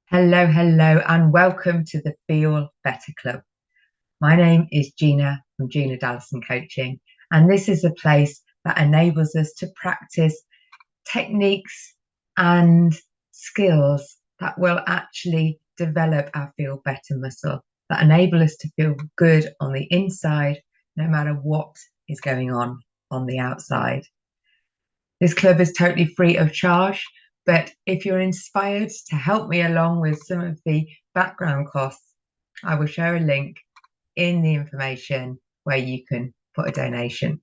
Hello, hello, and welcome to the Feel Better Club. My name is Gina from Gina Dallison Coaching, and this is a place that enables us to practice techniques and skills that will actually develop our Feel Better muscle, that enable us to feel good on the inside, no matter what is going on the outside. This club is totally free of charge, but if you're inspired to help me along with some of the background costs, I will share a link in the information where you can put a donation.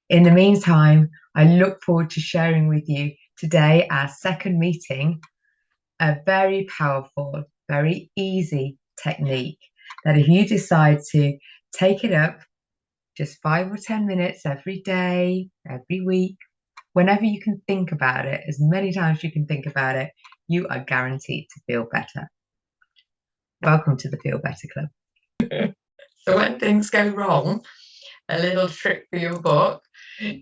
In the meantime, I look forward to sharing with you today our second meeting, a very powerful, very easy technique that if you decide to take it up just 5 or 10 minutes every day, every week, whenever you can think about it, as many times as you can think about it, you are guaranteed to feel better. Welcome to the Feel Better Club. So when things go wrong, a little trick for your book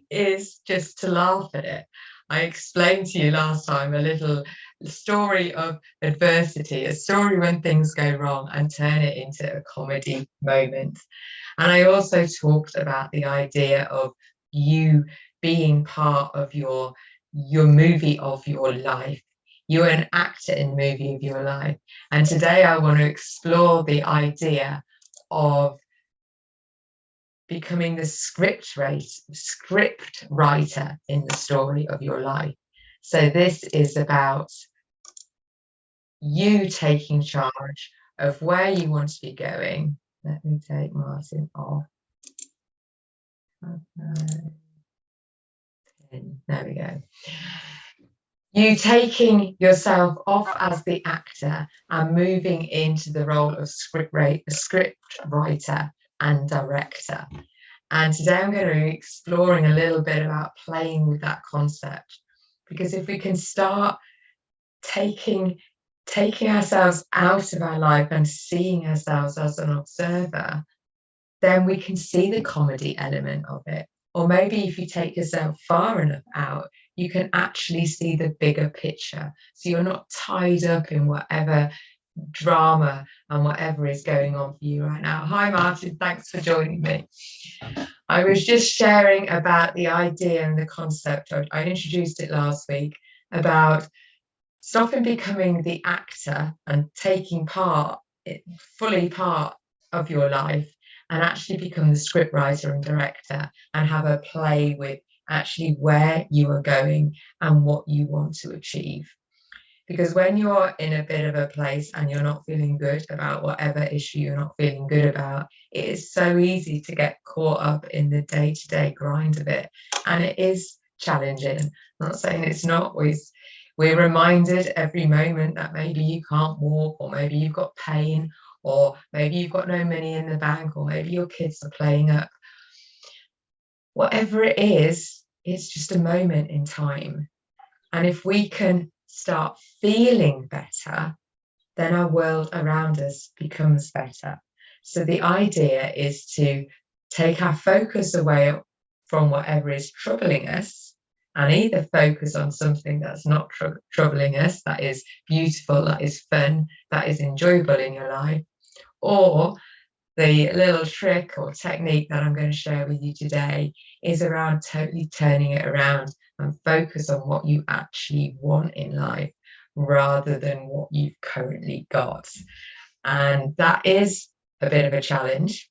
is just to laugh at it. I explained to you last time a little story of adversity, a story when things go wrong, and turn it into a comedy moment. And I also talked about the idea of you being part of your movie of your life. You're an actor in the movie of your life. And today I want to explore the idea of becoming the script writer in the story of your life. So this is about you taking charge of where you want to be going. Let me take Martin off. There we go. You taking yourself off as the actor and moving into the role of script writer and director. And today I'm going to be exploring a little bit about playing with that concept, because if we can start taking ourselves out of our life and seeing ourselves as an observer, then we can see the comedy element of it. Or maybe if you take yourself far enough out, you can actually see the bigger picture. So you're not tied up in whatever drama and whatever is going on for you right now. Hi, Martin. Thanks for joining me. I was just sharing about the idea and the concept. I introduced it last week about stopping becoming the actor and taking fully part of your life, and actually become the script writer and director and have a play with actually where you are going and what you want to achieve. Because when you're in a bit of a place and you're not feeling good about whatever issue you're not feeling good about, it is so easy to get caught up in the day-to-day grind of it. And it is challenging. I'm not saying it's not. We're reminded every moment that maybe you can't walk, or maybe you've got pain, or maybe you've got no money in the bank, or maybe your kids are playing up. Whatever it is, it's just a moment in time. And if we can start feeling better, then our world around us becomes better. So the idea is to take our focus away from whatever is troubling us, and either focus on something that's not troubling us, that is beautiful, that is fun, that is enjoyable in your life. Or the little trick or technique that I'm going to share with you today is around totally turning it around and focus on what you actually want in life rather than what you've currently got. And that is a bit of a challenge,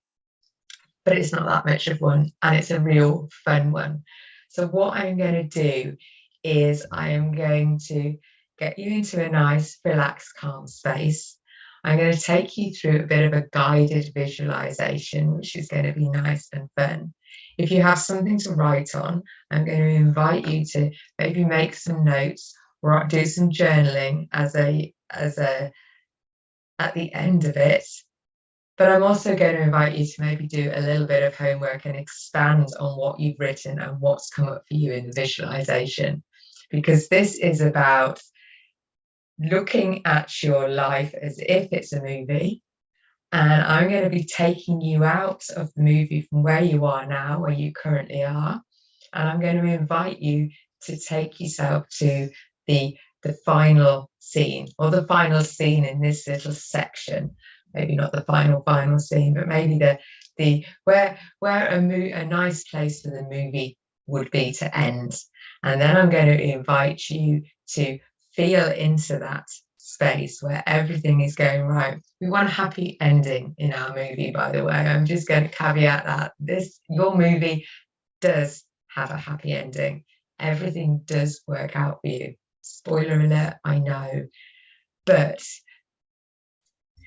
but it's not that much of one, and it's a real fun one. So what I'm going to do is I am going to get you into a nice, relaxed, calm space. I'm going to take you through a bit of a guided visualization, which is going to be nice and fun. If you have something to write on, I'm going to invite you to maybe make some notes or do some journaling at the end of it. But I'm also going to invite you to maybe do a little bit of homework and expand on what you've written and what's come up for you in the visualization, because this is about looking at your life as if it's a movie. And I'm going to be taking you out of the movie from where you are now, where you currently are. And I'm going to invite you to take yourself to the the final scene, or the final scene in this little section. Maybe not the final scene, but maybe the where a nice place for the movie would be to end. And then I'm going to invite you to feel into that space where everything is going right. We want a happy ending in our movie, by the way. I'm just going to caveat that your movie does have a happy ending. Everything does work out for you. Spoiler alert, I know. But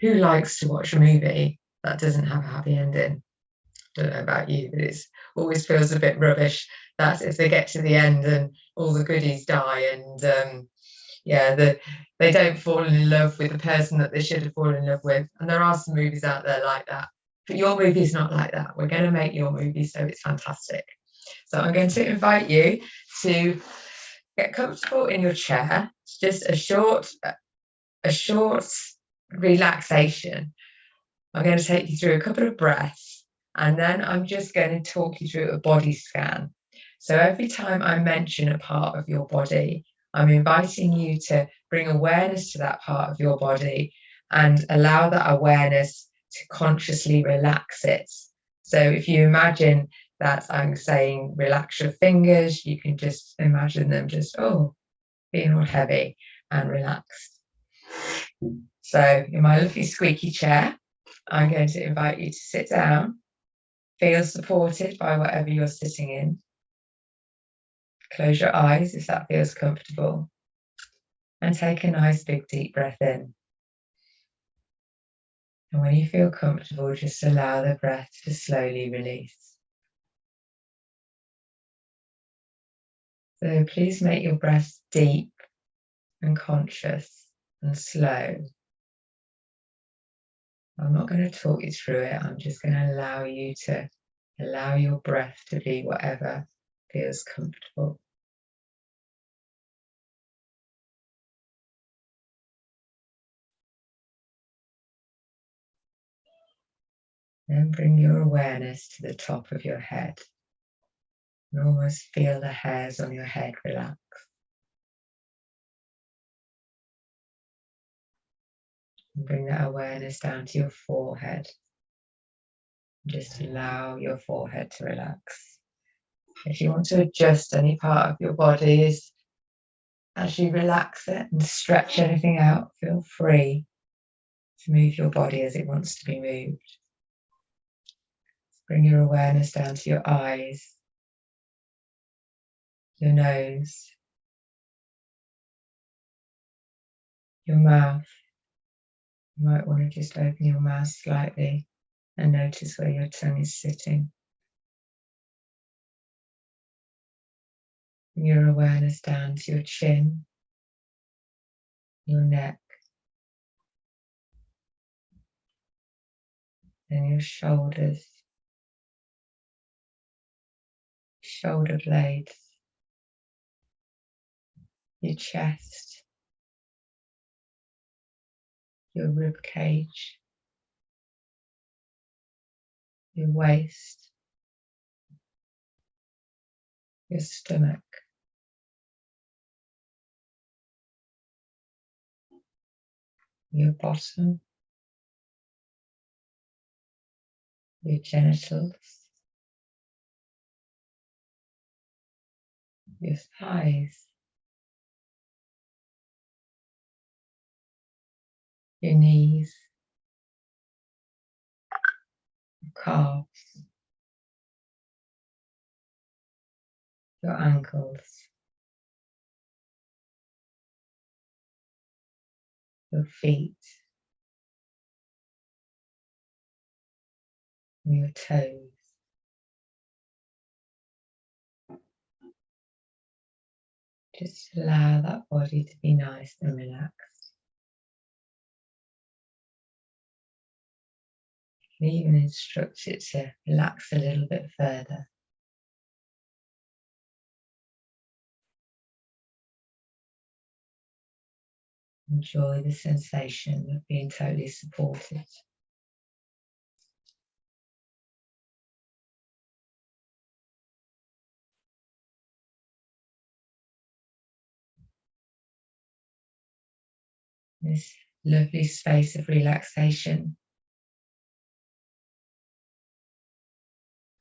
who likes to watch a movie that doesn't have a happy ending? Don't know about you, but it always feels a bit rubbish. That's if they get to the end and all the goodies die, and they don't fall in love with the person that they should have fallen in love with. And there are some movies out there like that. But your movie is not like that. We're going to make your movie so it's fantastic. So I'm going to invite you to get comfortable in your chair. It's just a short relaxation. I'm going to take you through a couple of breaths, and then I'm just going to talk you through a body scan. So every time I mention a part of your body, I'm inviting you to bring awareness to that part of your body and allow that awareness to consciously relax it. So if you imagine that I'm saying relax your fingers, you can just imagine them just, being all heavy and relaxed. So in my lovely squeaky chair, I'm going to invite you to sit down, feel supported by whatever you're sitting in. Close your eyes if that feels comfortable, and take a nice big deep breath in. And when you feel comfortable, just allow the breath to slowly release. So please make your breath deep and conscious and slow. I'm not going to talk you through it. I'm just going to allow you to allow your breath to be whatever feels comfortable. Then bring your awareness to the top of your head and almost feel the hairs on your head relax. And bring that awareness down to your forehead. Just allow your forehead to relax. If you want to adjust any part of your body as you relax it and stretch anything out, feel free to move your body as it wants to be moved. Bring your awareness down to your eyes, your nose, your mouth. You might want to just open your mouth slightly and notice where your tongue is sitting. Bring your awareness down to your chin, your neck, and your shoulders, shoulder blades, your chest, your rib cage, your waist, your stomach, your bottom, your genitals, your thighs, your knees, your calves, your ankles, your feet, and your toes. Just allow that body to be nice and relaxed. And even instruct it to relax a little bit further. Enjoy the sensation of being totally supported. this lovely space of relaxation,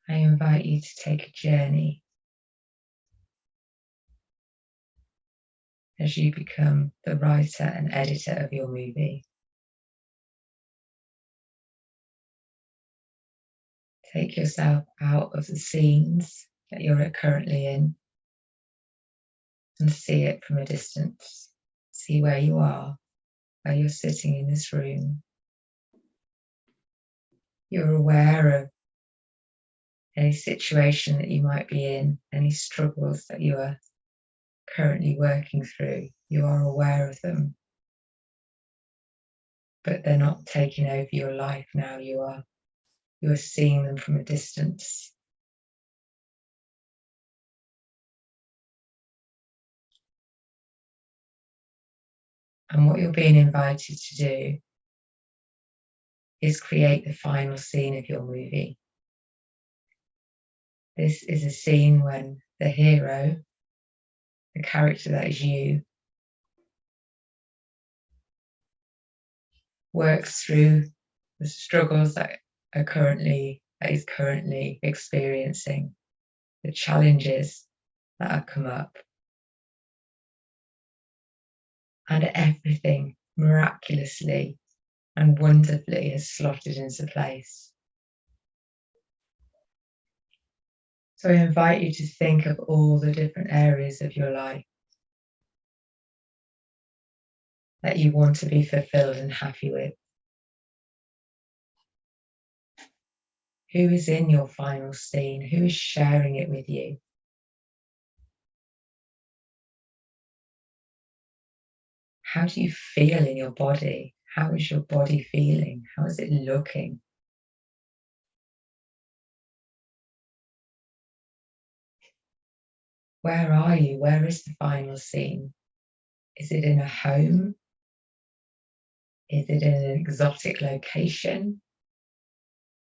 I invite you to take a journey as you become the writer and editor of your movie. Take yourself out of the scenes that you're currently in and see it from a distance. See where you are, where you're sitting in this room. You're aware of any situation that you might be in, any struggles that you are currently working through. You are aware of them, but they're not taking over your life now. You are seeing them from a distance. And what you're being invited to do is create the final scene of your movie. This is a scene when the hero, the character that is you, works through the struggles that is currently experiencing, the challenges that have come up, and everything miraculously and wonderfully has slotted into place. So I invite you to think of all the different areas of your life that you want to be fulfilled and happy with. Who is in your final scene? Who is sharing it with you? How do you feel in your body? How is your body feeling? How is it looking? Where are you? Where is the final scene? Is it in a home? Is it in an exotic location?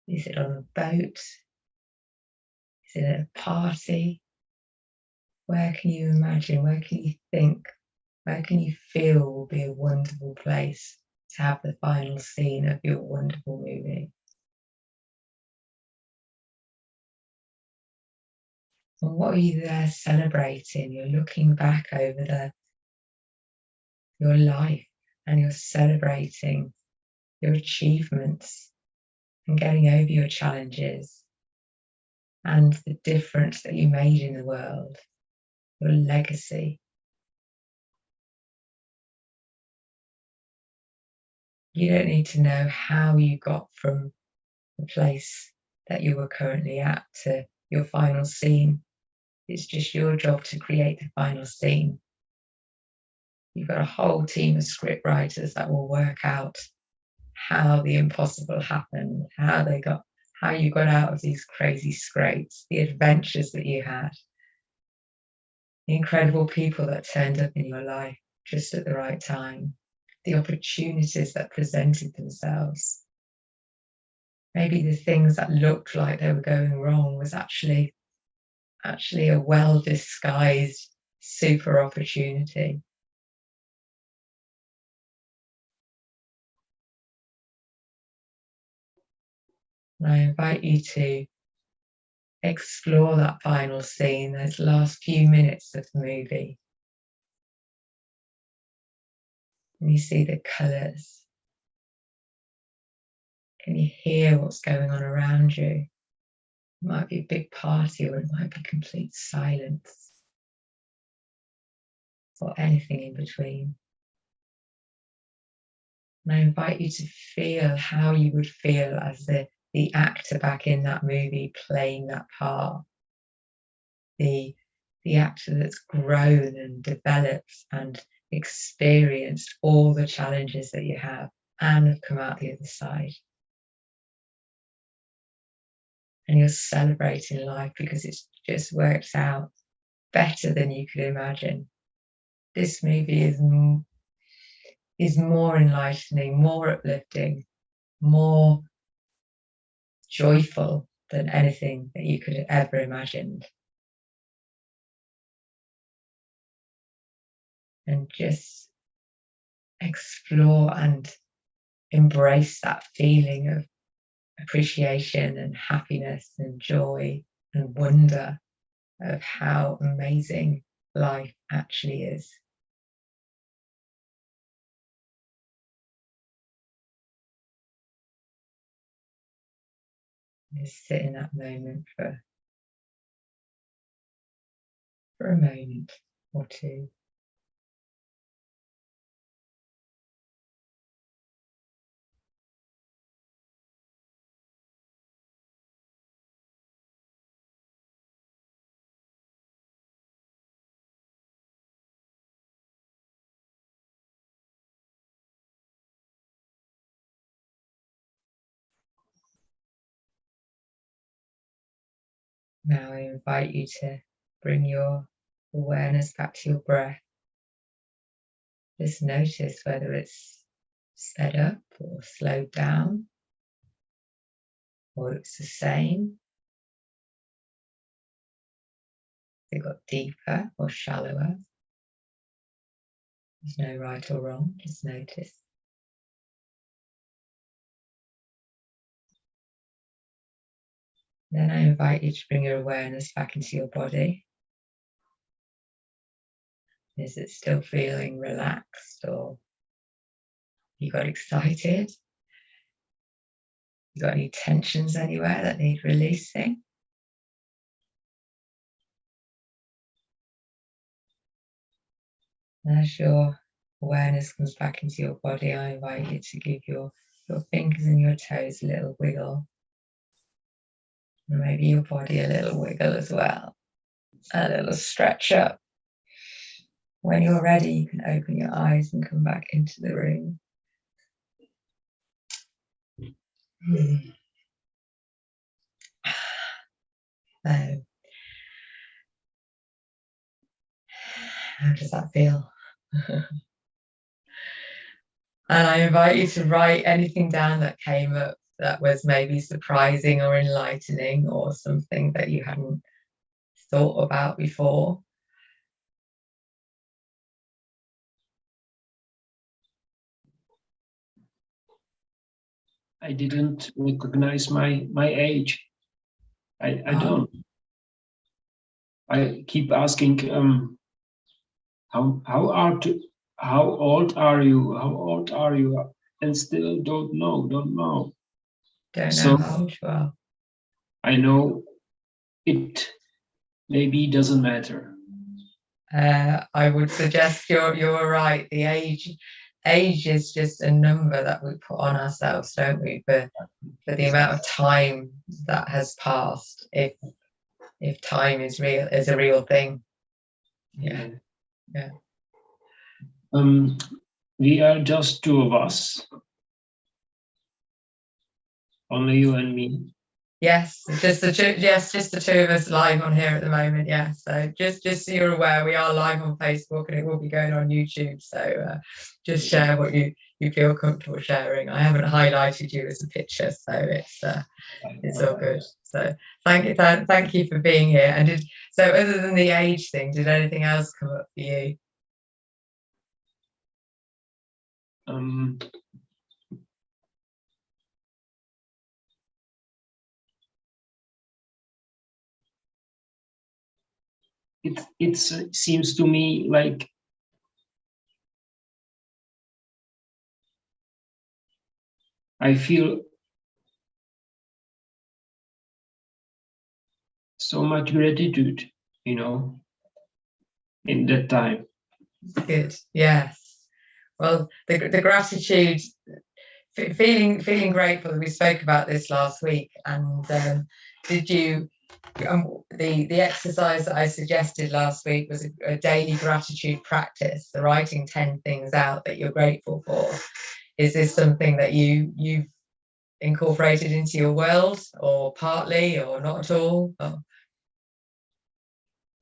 Is it on a boat? Is it at a party? Where can you imagine? Where can you think? Where can you feel will be a wonderful place to have the final scene of your wonderful movie? And what are you there celebrating? You're looking back over your life and you're celebrating your achievements and getting over your challenges and the difference that you made in the world, your legacy. You don't need to know how you got from the place that you were currently at to your final scene. It's just your job to create the final scene. You've got a whole team of script writers that will work out how the impossible happened, how you got out of these crazy scrapes, the adventures that you had, the incredible people that turned up in your life just at the right time, the opportunities that presented themselves. Maybe the things that looked like they were going wrong was actually a well-disguised super opportunity. And I invite you to explore that final scene, those last few minutes of the movie. And you see the colours. Can you hear what's going on around you? It might be a big party, or it might be complete silence, or anything in between. And I invite you to feel how you would feel as the actor back in that movie playing that part. The actor that's grown and developed and experienced all the challenges that you have and have come out the other side. And you're celebrating life because it's just worked out better than you could imagine. This movie is more enlightening, more uplifting, more joyful than anything that you could have ever imagined. And just explore and embrace that feeling of appreciation and happiness and joy and wonder of how amazing life actually is. Just sit in that moment for a moment or two. Now I invite you to bring your awareness back to your breath. Just notice whether it's sped up or slowed down, or it's the same. It got deeper or shallower. There's no right or wrong, just notice. Then I invite you to bring your awareness back into your body. Is it still feeling relaxed, or you got excited? You got any tensions anywhere that need releasing? As your awareness comes back into your body, I invite you to give your fingers and your toes a little wiggle. And maybe your body a little wiggle as well. A little stretch up. When you're ready, you can open your eyes and come back into the room. So, how does that feel? And I invite you to write anything down that came up that was maybe surprising or enlightening, or something that you hadn't thought about before. I didn't recognize my age. I don't. I keep asking, how old are you? How old are you? And still don't know. Don't know So how old you are. I know it maybe doesn't matter. I would suggest you're right. The age is just a number that we put on ourselves, don't we? For the amount of time that has passed. If time is a real thing. Yeah. We are just two of us. Only you and me. Yes, just the two. Yes, just the two of us live on here at the moment. Yeah, so just so you're aware, we are live on Facebook and it will be going on YouTube. So just share what you feel comfortable sharing. I haven't highlighted you as a picture, so it's all good. So thank you for being here. And so other than the age thing, did anything else come up for you? It seems to me like I feel so much gratitude, in that time. Good. Yes. Well, the gratitude, feeling grateful. We spoke about this last week, and did you? The exercise that I suggested last week was a daily gratitude practice. So writing 10 things out that you're grateful for. Is this something that you've incorporated into your world, or partly, or not at all?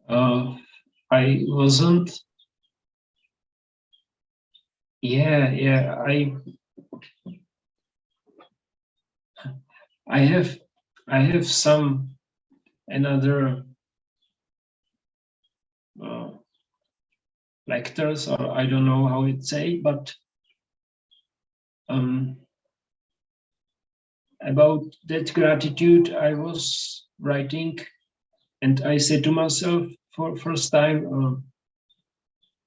I wasn't. Yeah. I have some another lectures, or I don't know how it say, but about that gratitude I was writing, and I said to myself for first time,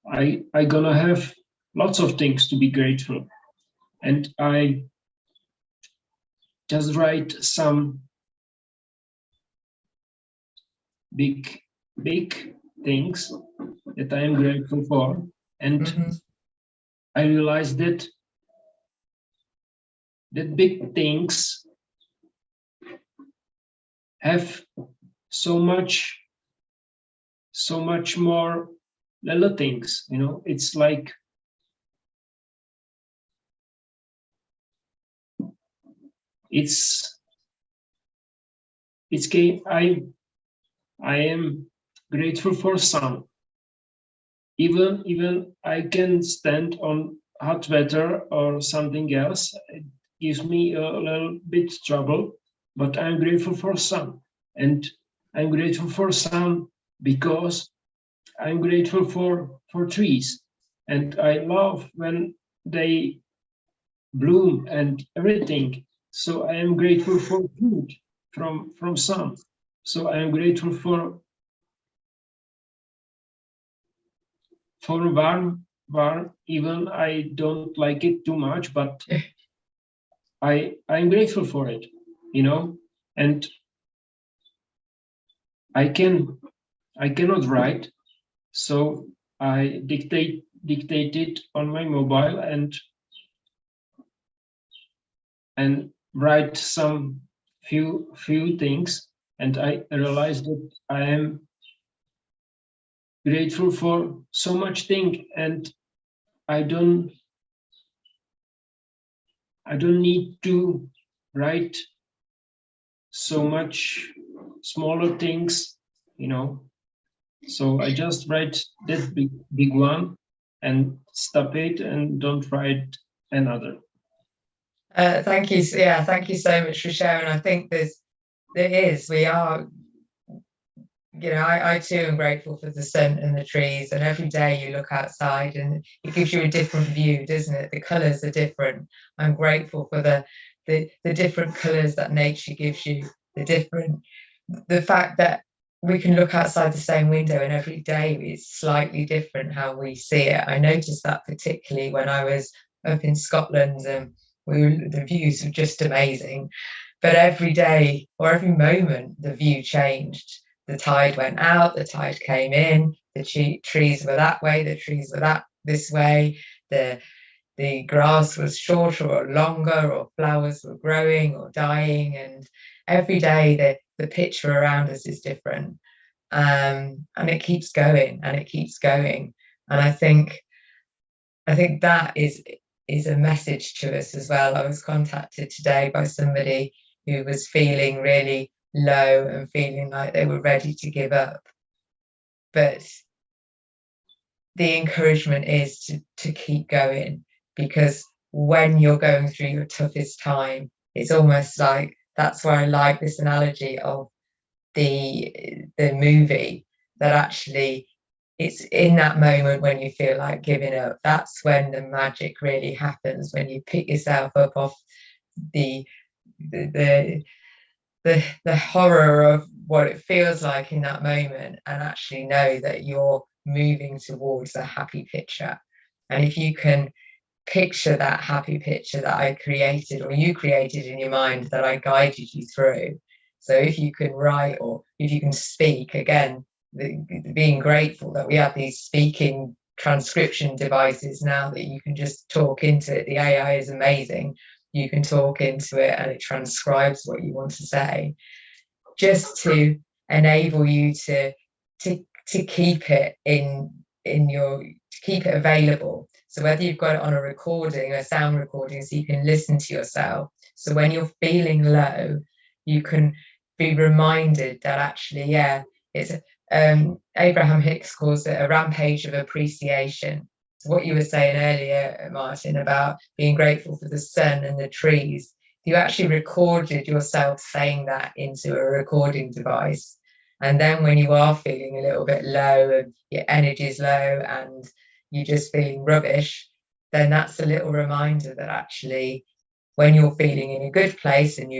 I gonna have lots of things to be grateful, and I just write some big things that I am grateful for, and I realized that big things have so much more little things, you know. It's like it's I am grateful for sun. Even I can stand on hot weather or something else. It gives me a little bit trouble, but I'm grateful for sun. And I'm grateful for sun because I'm grateful for trees. And I love when they bloom and everything. So I am grateful for food from sun. So I am grateful for warm, even I don't like it too much, but I'm grateful for it, you know. And I cannot write, so I dictate it on my mobile and write some few things, and I realized that I am grateful for so much thing, and I don't need to write so much smaller things, you know. So I just write that big one and stop it and don't write another. Thank you. Yeah, thank you so much for sharing. I think we are, you know, I too am grateful for the sun and the trees, and every day you look outside and it gives you a different view, doesn't it? The colours are different. I'm grateful for the different colours that nature gives you, the fact that we can look outside the same window and every day is slightly different how we see it. I noticed that particularly when I was up in Scotland, and the views were just amazing. But every day or every moment, the view changed. The tide went out, the tide came in, the trees were that way, the trees were this way, the grass was shorter or longer, or flowers were growing or dying, and every day the picture around us is different. And it keeps going and it keeps going. And I think that is a message to us as well. I was contacted today by somebody who was feeling really low and feeling like they were ready to give up. But the encouragement is to keep going, because when you're going through your toughest time, it's almost like, that's why I like this analogy of the movie, that actually it's in that moment when you feel like giving up, that's when the magic really happens, when you pick yourself up off the horror of what it feels like in that moment, and actually know that you're moving towards a happy picture. And if you can picture that happy picture that I created, or you created in your mind, that I guided you through. So if you can write, or if you can speak, again, being grateful that we have these speaking transcription devices now that you can just talk into it. The AI is amazing. You can talk into it and it transcribes what you want to say, just to enable you to keep it to keep it available. So whether you've got it on a recording, a sound recording, so you can listen to yourself. So when you're feeling low, you can be reminded that actually, yeah, it's Abraham Hicks calls it a rampage of appreciation. So what you were saying earlier, Martin, about being grateful for the sun and the trees, you actually recorded yourself saying that into a recording device. And then when you are feeling a little bit low and your energy is low and you're just feeling rubbish, then that's a little reminder that actually when you're feeling in a good place and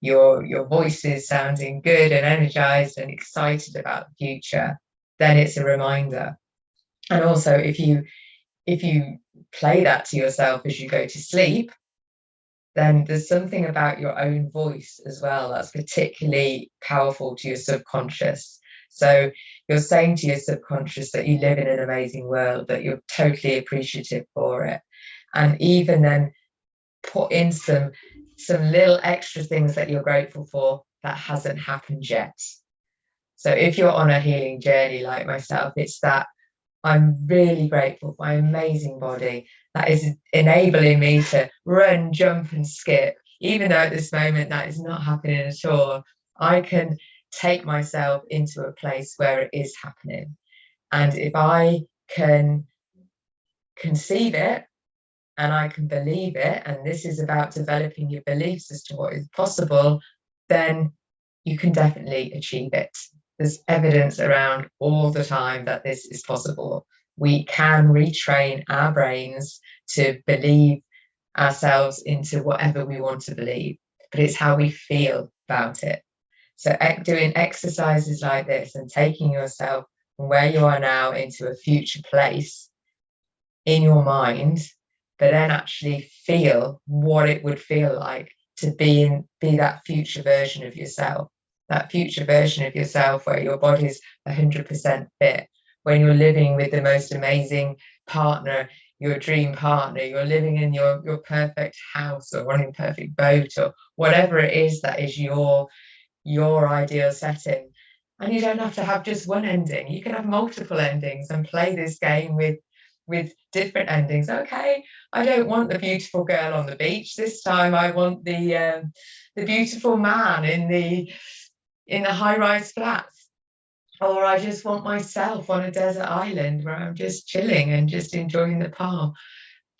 your voice is sounding good and energized and excited about the future, then it's a reminder. And also if you play that to yourself as you go to sleep, then there's something about your own voice as well that's particularly powerful to your subconscious. So you're saying to your subconscious that you live in an amazing world, that you're totally appreciative for it. And even then put in some little extra things that you're grateful for that hasn't happened yet. So if you're on a healing journey like myself, it's that I'm really grateful for my amazing body that is enabling me to run, jump, and skip. Even though at this moment that is not happening at all, I can take myself into a place where it is happening. And if I can conceive it and I can believe it, and this is about developing your beliefs as to what is possible, then you can definitely achieve it. There's evidence around all the time that this is possible. We can retrain our brains to believe ourselves into whatever we want to believe, but it's how we feel about it. So doing exercises like this and taking yourself from where you are now into a future place in your mind, but then actually feel what it would feel like to be that future version of yourself. That future version of yourself where your body's 100% fit, when you're living with the most amazing partner, your dream partner, you're living in your perfect house or running perfect boat or whatever it is that is your ideal setting. And you don't have to have just one ending. You can have multiple endings and play this game with different endings. Okay, I don't want the beautiful girl on the beach this time. I want the beautiful man in the high-rise flats, or I just want myself on a desert island where I'm just chilling and just enjoying the palm.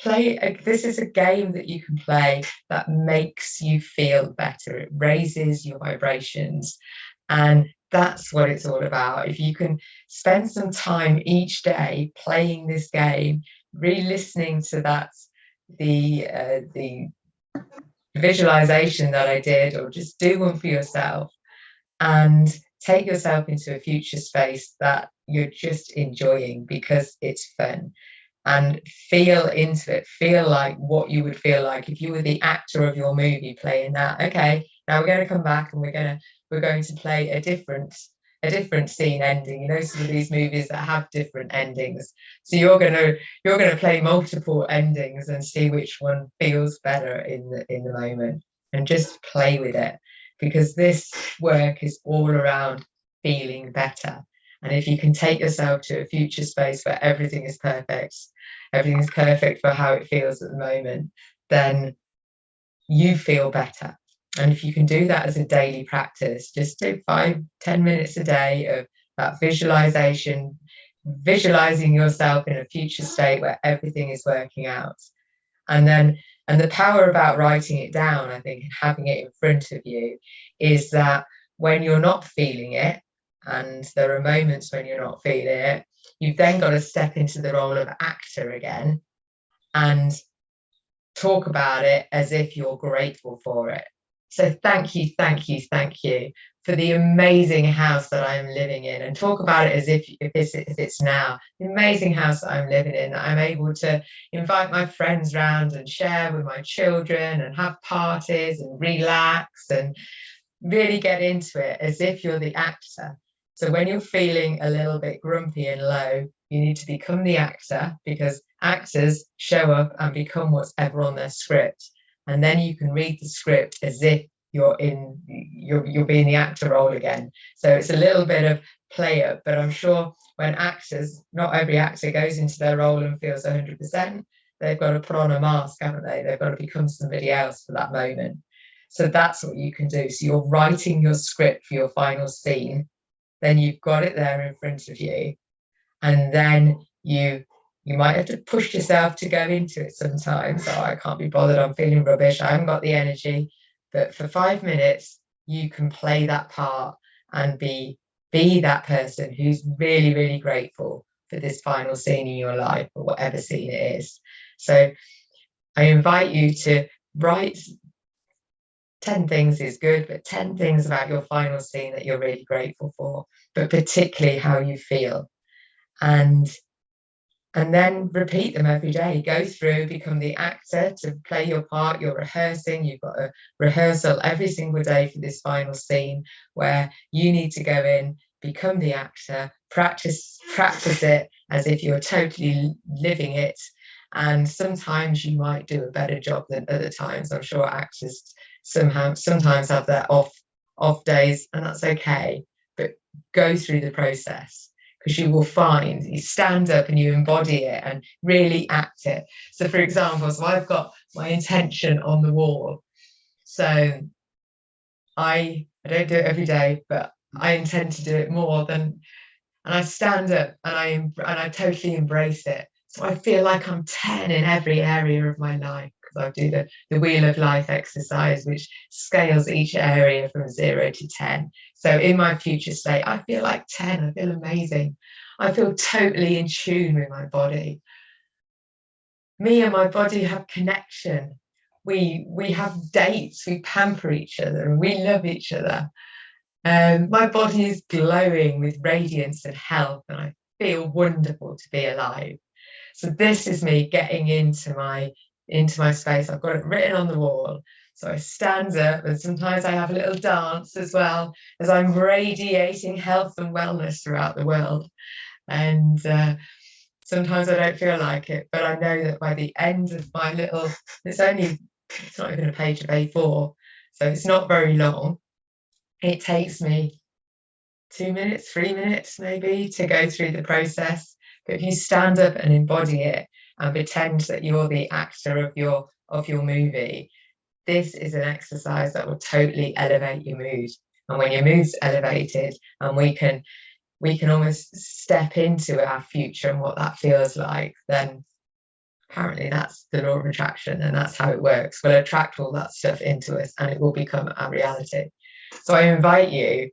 This is a game that you can play that makes you feel better. It raises your vibrations, and that's what it's all about. If you can spend some time each day playing this game, re-listening to the visualization that I did, or just do one for yourself, and take yourself into a future space that you're just enjoying because it's fun, and feel into it. Feel like what you would feel like if you were the actor of your movie playing that. Okay, now we're going to come back and we're going to play a different scene ending. You know, some of these movies that have different endings, so you're going to play multiple endings and see which one feels better in the moment, and just play with it, because this work is all around feeling better. And if you can take yourself to a future space where everything is perfect for how it feels at the moment, then you feel better. And if you can do that as a daily practice, just do 5-10 minutes a day of that visualization, visualizing yourself in a future state where everything is working out. And the power about writing it down, I think, and having it in front of you, is that when you're not feeling it, and there are moments when you're not feeling it, you've then got to step into the role of actor again and talk about it as if you're grateful for it. So thank you for the amazing house that I'm living in, and talk about it as if it's now the amazing house that I'm living in, that I'm able to invite my friends round and share with my children and have parties and relax and really get into it as if you're the actor. So when you're feeling a little bit grumpy and low, you need to become the actor, because actors show up and become whatever on their script. And then you can read the script as if you're being the actor role again. So it's a little bit of play up, but I'm sure when actors, not every actor goes into their role and feels 100%. They've got to put on a mask, haven't they? They've got to become somebody else for that moment. So that's what you can do. So you're writing your script for your final scene, then you've got it there in front of you, and then you might have to push yourself to go into it sometimes. Oh, I can't be bothered, I'm feeling rubbish, I haven't got the energy. But for 5 minutes, you can play that part and be that person who's really, really grateful for this final scene in your life, or whatever scene it is. So I invite you to write 10 things is good, but 10 things about your final scene that you're really grateful for, but particularly how you feel. And then repeat them every day. Go through, become the actor to play your part. You're rehearsing. You've got a rehearsal every single day for this final scene where you need to go in, become the actor, practice it as if you're totally living it. And sometimes you might do a better job than other times. I'm sure actors sometimes have their off days, and that's okay. But go through the process, because you will find you stand up and you embody it and really act it. So for example, so I've got my intention on the wall. So I don't do it every day, but I intend to do it more than, and I stand up and I totally embrace it. So I feel like I'm 10 in every area of my life, because I do the Wheel of Life exercise, which scales each area from 0 to 10. So in my future state, I feel like 10. I feel amazing. I feel totally in tune with my body. Me and my body have connection. We have dates. We pamper each other and we love each other. My body is glowing with radiance and health, and I feel wonderful to be alive. So this is me getting into my space. I've got it written on the wall. So I stand up, and sometimes I have a little dance as well, as I'm radiating health and wellness throughout the world. And sometimes I don't feel like it, but I know that by the end of my little, it's not even a page of A4, so it's not very long. It takes me 2 minutes, 3 minutes maybe to go through the process. But if you stand up and embody it and pretend that you're the actor of your movie, this is an exercise that will totally elevate your mood. And when your mood's elevated, and we can almost step into our future and what that feels like, then apparently that's the law of attraction, and that's how it works. We'll attract all that stuff into us and it will become our reality. So I invite you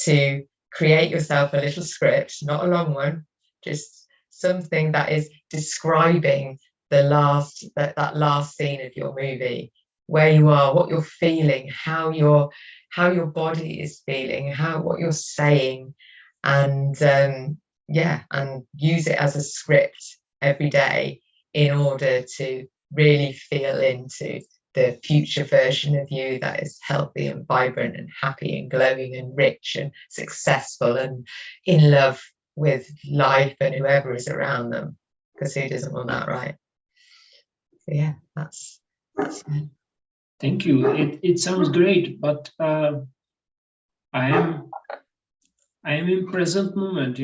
to create yourself a little script, not a long one, just something that is describing that last scene of your movie, where you are, what you're feeling, how your body is feeling, what you're saying, and and use it as a script every day in order to really feel into the future version of you that is healthy and vibrant and happy and glowing and rich and successful and in love with life and whoever is around them, because who doesn't want that, right? So yeah, that's it. Thank you. It sounds great, but I am in present moment,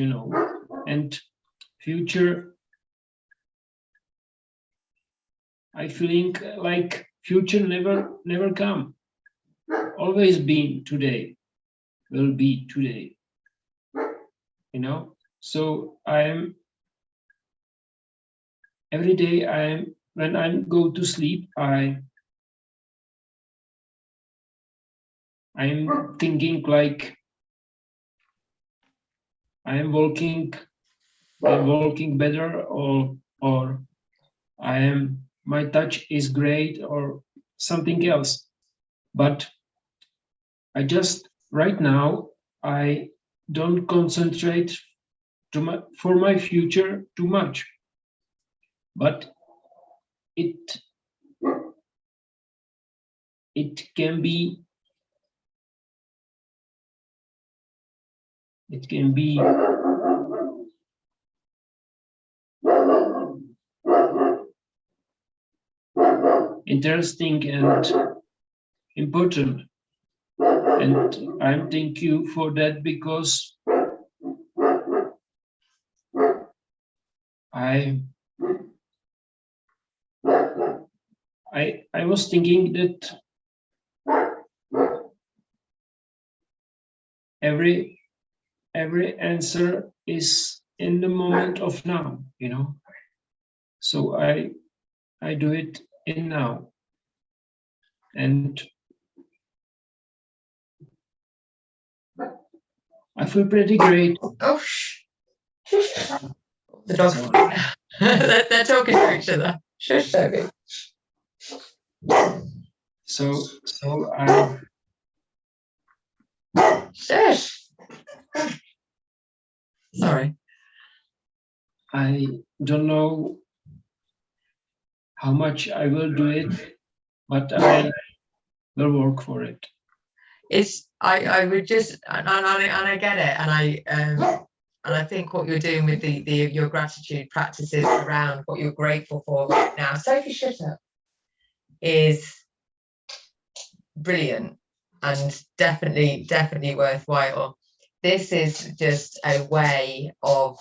and future. I feeling like future never come. Always been today, will be today. So every day when I go to sleep, I'm thinking like I'm walking better, or my touch is great, or something else. But I just right now I don't concentrate for my future too much. But it can be interesting and important, and I'm thank you for that, because I was thinking that every answer is in the moment of now, so I do it in now, and I feel pretty great. Oh, The dog. So, they're talking to each other. Shush, Toby. so Shush. Sorry. I don't know how much I will do it, but I will work for it. I would just and I get it, and I think what you're doing with your gratitude practices around what you're grateful for right now, Sophie, shut up, is brilliant and definitely worthwhile. This is just a way of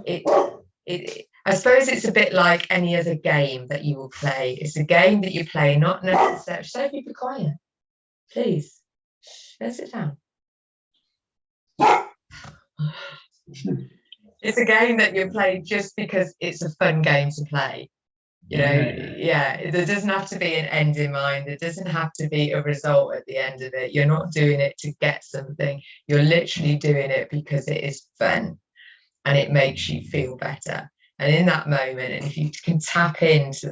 it. I suppose it's a bit like any other game that you will play. It's a game that you play, not necessarily. Sophie, be quiet, please. Let's sit down. It's a game that you play just because it's a fun game to play. You know, yeah, there doesn't have to be an end in mind. There doesn't have to be a result at the end of it. You're not doing it to get something. You're literally doing it because it is fun and it makes you feel better. And in that moment, and if you can tap into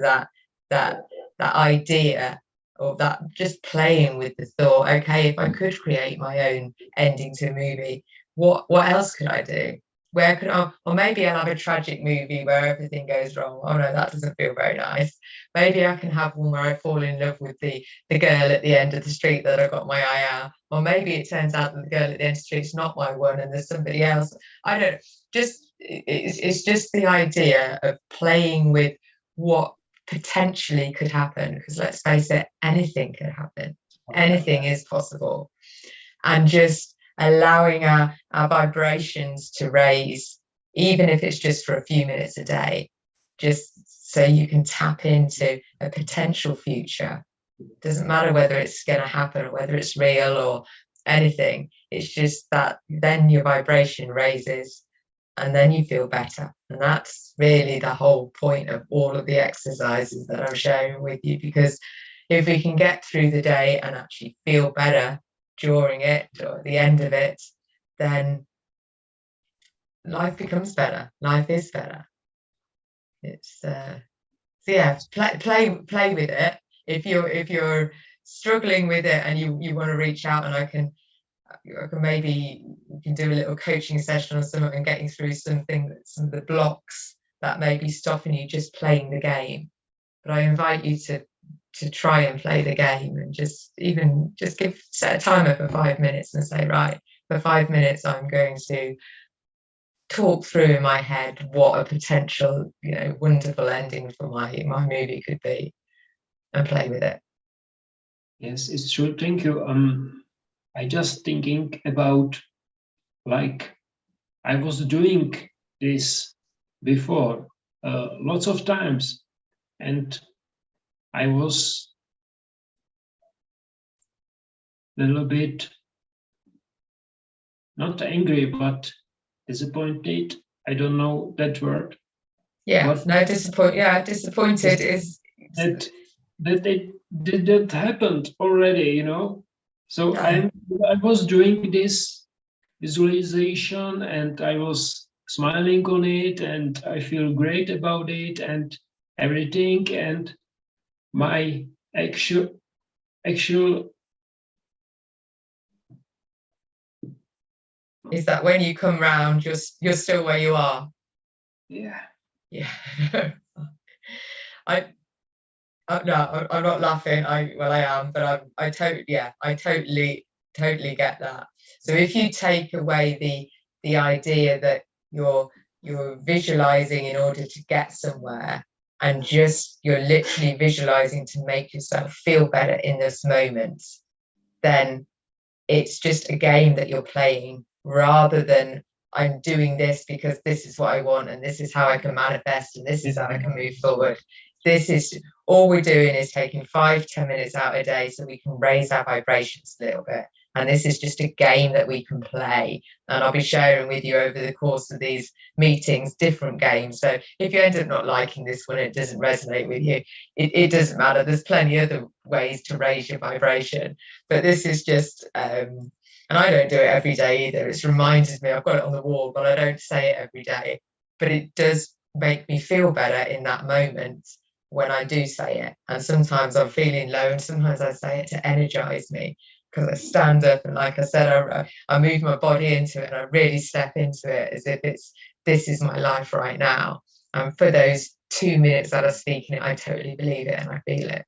that idea of that, just playing with the thought, okay, if I could create my own ending to a movie, what else could I do? Where could I, or maybe I'll have a tragic movie where everything goes wrong. Oh no, that doesn't feel very nice. Maybe I can have one where I fall in love with the girl at the end of the street that I got my eye out. Or maybe it turns out that the girl at the end of the street's not my one and there's somebody else. I don't, just, it's just the idea of playing with what potentially could happen, because let's face it, anything could happen. Anything is possible. And just allowing our vibrations to raise, even if it's just for a few minutes a day, just so you can tap into a potential future. Doesn't matter whether it's going to happen or whether it's real or anything. It's just that then your vibration raises and then you feel better. And that's really the whole point of all of the exercises that I'm sharing with you, because if we can get through the day and actually feel better during it or at the end of it, then life becomes better. Life is better. It's so yeah, play with it. If you're struggling with it and you want to reach out, and I can maybe we can do a little coaching session or something and getting through some of the blocks that may be stopping you just playing the game. But I invite you to try and play the game, and just set a timer for 5 minutes and say, right, for 5 minutes I'm going to talk through in my head what a potential, wonderful ending for my movie could be, and play with it. Yes, it's true. Thank you. I just thinking about, like, I was doing this before lots of times, and I was a little bit not angry, but disappointed. I don't know that word. Yeah, but no, disappointed is that it didn't happen already, So I was doing this visualization and I was smiling on it and I feel great about it and everything, and my actual is that when you come round, you're still where you are. Yeah. I'm not laughing. I am, but I totally get that. So if you take away the idea that you're visualizing in order to get somewhere, and you're literally visualizing to make yourself feel better in this moment, then it's just a game that you're playing, rather than I'm doing this because this is what I want and this is how I can manifest and this is how I can move forward. This is all we're doing, is taking 5-10 minutes out a day so we can raise our vibrations a little bit. And this is just a game that we can play. And I'll be sharing with you over the course of these meetings different games. So if you end up not liking this one, it doesn't resonate with you, it doesn't matter. There's plenty of other ways to raise your vibration. But this is just, and I don't do it every day either. It's reminded me, I've got it on the wall, but I don't say it every day. but it does make me feel better in that moment when I do say it. And sometimes I'm feeling low, and sometimes I say it to energize me, because I stand up and, like I said, I move my body into it, and I really step into it as if this is my life right now. And for those 2 minutes that I speak in it, I totally believe it and I feel it.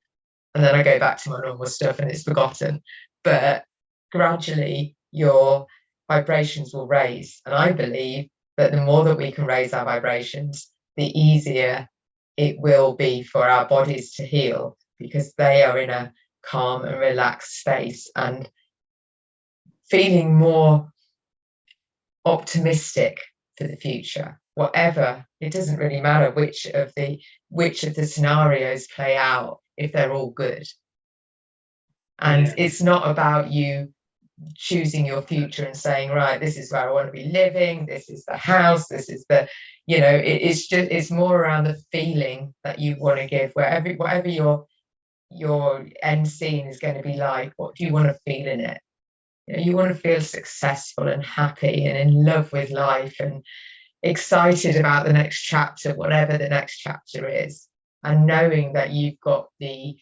And then I go back to my normal stuff and it's forgotten. But gradually your vibrations will raise. And I believe that the more that we can raise our vibrations, the easier it will be for our bodies to heal, because they are in a calm and relaxed space and feeling more optimistic for the future. Whatever, it doesn't really matter which of the scenarios play out, if they're all good. And it's not about you choosing your future and saying, right, this is where I want to be living, this is the house, this is the, it's more around the feeling that you want to give, whatever your end scene is going to be like. What do you want to feel in it? You want to feel successful and happy and in love with life and excited about the next chapter, whatever the next chapter is, and knowing that you've got the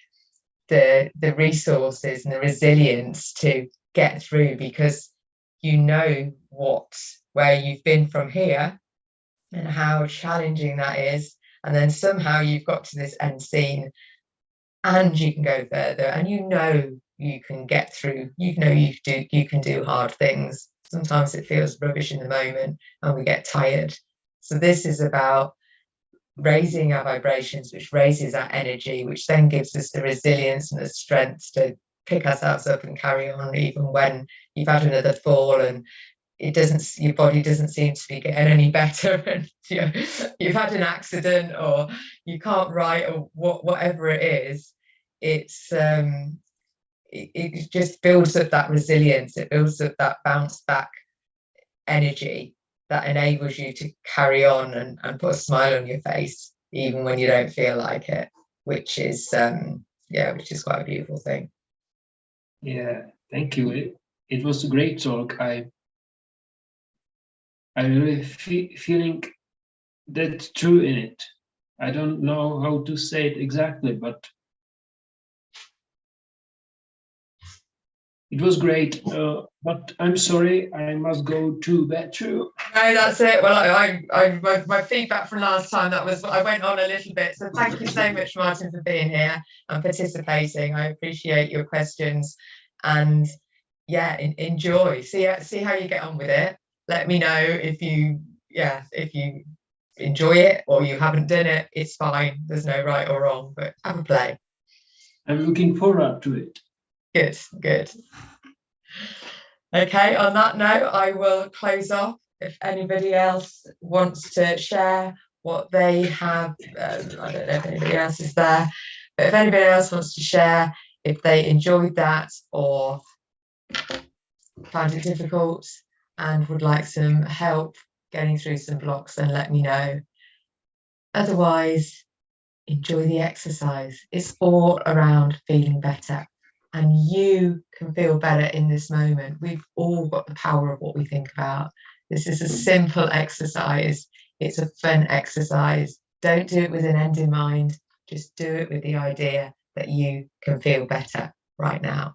resources and the resilience to get through, because you know where you've been from here and how challenging that is, and then somehow you've got to this end scene and you can go further, and you can get through, you can do hard things. Sometimes it feels rubbish in the moment and we get tired. So this is about raising our vibrations, which raises our energy, which then gives us the resilience and the strength to pick ourselves up and carry on, even when you've had another fall and your body doesn't seem to be getting any better, and you've had an accident or you can't write or whatever it is. It just builds up that resilience. It builds up that bounce back energy that enables you to carry on and put a smile on your face even when you don't feel like it, which is quite a beautiful thing. Yeah, thank you. It was a great talk. I really feeling that true in it. I don't know how to say it exactly, but it was great. But I'm sorry, I must go to bathroom. No, that's it. Well, my feedback from last time, I went on a little bit. So thank you so much, Martin, for being here and participating. I appreciate your questions, and enjoy. See how you get on with it. Let me know if you enjoy it or you haven't done it. It's fine. There's no right or wrong, but have a play. I'm looking forward to it. Good. Okay, on that note, I will close off. If anybody else wants to share what they have, I don't know if anybody else is there, but if anybody else wants to share if they enjoyed that or found it difficult and would like some help getting through some blocks, then let me know. Otherwise, enjoy the exercise. It's all around feeling better, and you can feel better in this moment. We've all got the power of what we think about. This is a simple exercise. It's a fun exercise. Don't do it with an end in mind. Just do it with the idea that you can feel better right now.